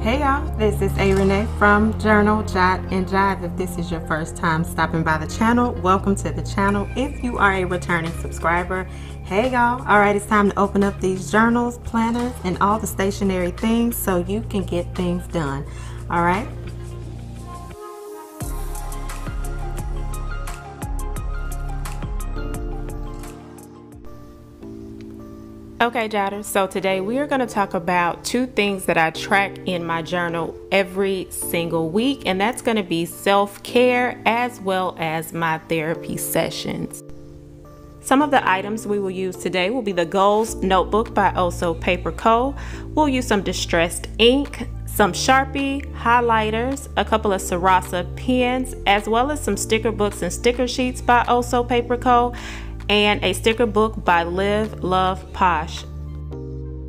Hey y'all, this is A. Renee from Journal, Jot, and Jive. If this is your first time stopping by the channel, welcome to the channel. If you are a returning subscriber, hey y'all. Alright, it's time to open up these journals, planners, and all the stationery things so you can get things done. Alright. Okay, Jotters, so today we are going to talk about two things that I track in my journal every single week, and that's going to be self-care as well as my therapy sessions. Some of the items we will use today will be the Goals Notebook by Also Paper Co. We'll use some distressed ink, some Sharpie, highlighters, a couple of Sarasa pens, as well as some sticker books and sticker sheets by Also Paper Co. and a sticker book by Live.Love.Posh.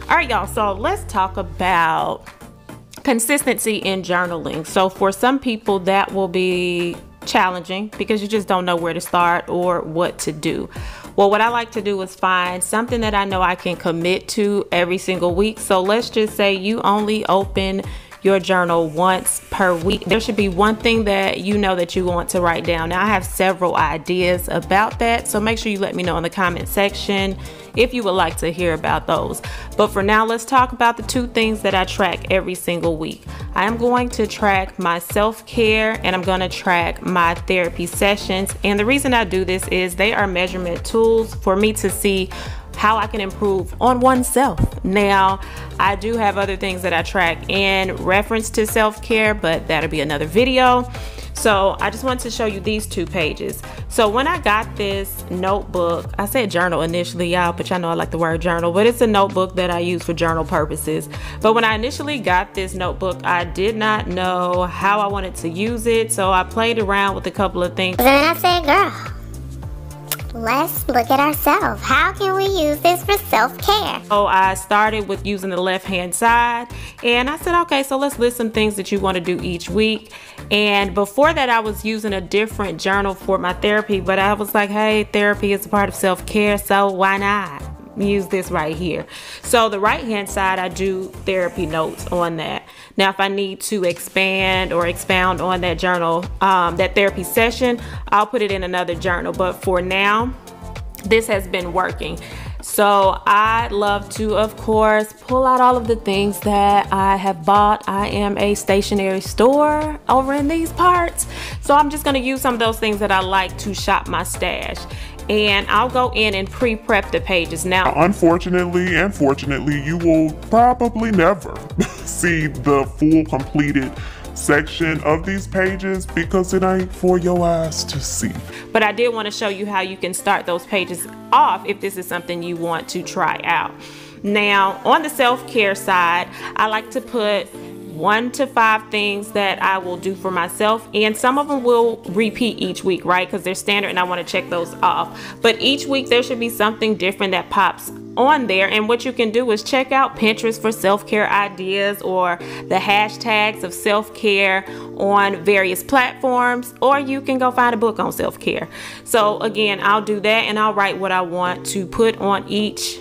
All right, y'all, so let's talk about consistency in journaling. So for some people that will be challenging because you just don't know where to start or what to do. Well, what I like to do is find something that I know I can commit to every single week. So let's just say you only open your journal once per week. There should be one thing that you know that you want to write down. Now I have several ideas about that, so make sure you let me know in the comment section if you would like to hear about those. But for now, let's talk about the two things that I track every single week. I am going to track my self-care and I'm going to track my therapy sessions. And the reason I do this is they are measurement tools for me to see how I can improve on oneself. Now, I do have other things that I track in reference to self-care, but that'll be another video. So I just wanted to show you these two pages. So when I got this notebook, I said journal initially, y'all, but y'all know I like the word journal, but it's a notebook that I use for journal purposes. But when I initially got this notebook, I did not know how I wanted to use it. So I played around with a couple of things. Then I said, girl, let's look at ourselves. How can we use this for self-care? So I started with using the left-hand side, and I said, okay, so let's list some things that you want to do each week. And before that, I was using a different journal for my therapy, but I was like, hey, therapy is a part of self-care, so why not use this right here? So the right-hand side, I do therapy notes on that. Now, if I need to expand or expound on that journal, that therapy session, I'll put it in another journal. But for now, this has been working. So I love to, of course, pull out all of the things that I have bought. I am a stationery store over in these parts. So I'm just going to use some of those things that I like to shop my stash. And I'll go in and pre-prep the pages. Now, unfortunately and fortunately, you will probably never see the full completed section of these pages because it ain't for your eyes to see. But I did want to show you how you can start those pages off if this is something you want to try out. Now, on the self-care side, I like to put 1 to 5 things that I will do for myself, and some of them will repeat each week, right? Because they're standard and I want to check those off. But each week there should be something different that pops on there, and what you can do is check out Pinterest for self-care ideas or the hashtags of self-care on various platforms, or you can go find a book on self-care. So again, I'll do that and I'll write what I want to put on each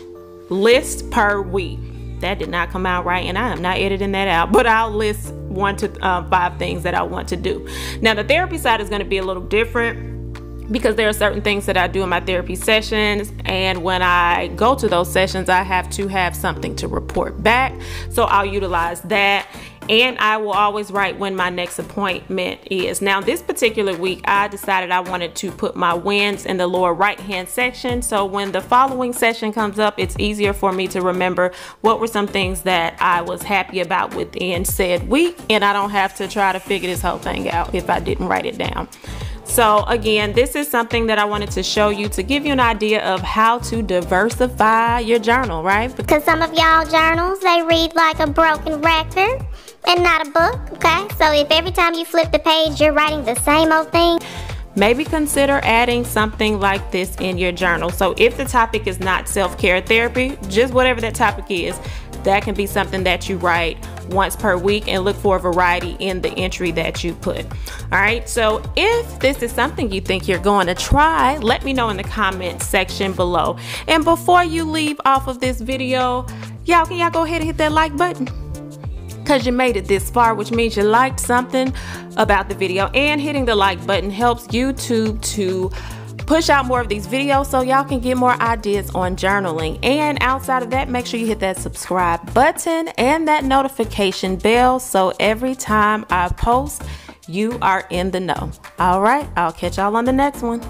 list per week. That did not come out right, and I am not editing that out, but I'll list 1 to 5 things that I want to do. Now, the therapy side is going to be a little different because there are certain things that I do in my therapy sessions, and when I go to those sessions, I have to have something to report back. So I'll utilize that. And I will always write when my next appointment is. Now, this particular week, I decided I wanted to put my wins in the lower right-hand section. So when the following session comes up, it's easier for me to remember what were some things that I was happy about within said week. And I don't have to try to figure this whole thing out if I didn't write it down. So again, this is something that I wanted to show you to give you an idea of how to diversify your journal, right? Because some of y'all journals, they read like a broken record and not a book, okay? So if every time you flip the page, you're writing the same old thing, maybe consider adding something like this in your journal. So if the topic is not self-care therapy, just whatever that topic is, that can be something that you write once per week, and look for a variety in the entry that you put. All right, so if this is something you think you're going to try, let me know in the comment section below. And before you leave off of this video, y'all, can y'all go ahead and hit that like button? because you made it this far, which means you liked something about the video, and hitting the like button helps YouTube to push out more of these videos so y'all can get more ideas on journaling. And outside of that, make sure you hit that subscribe button and that notification bell so every time I post, you are in the know. All right, I'll catch y'all on the next one.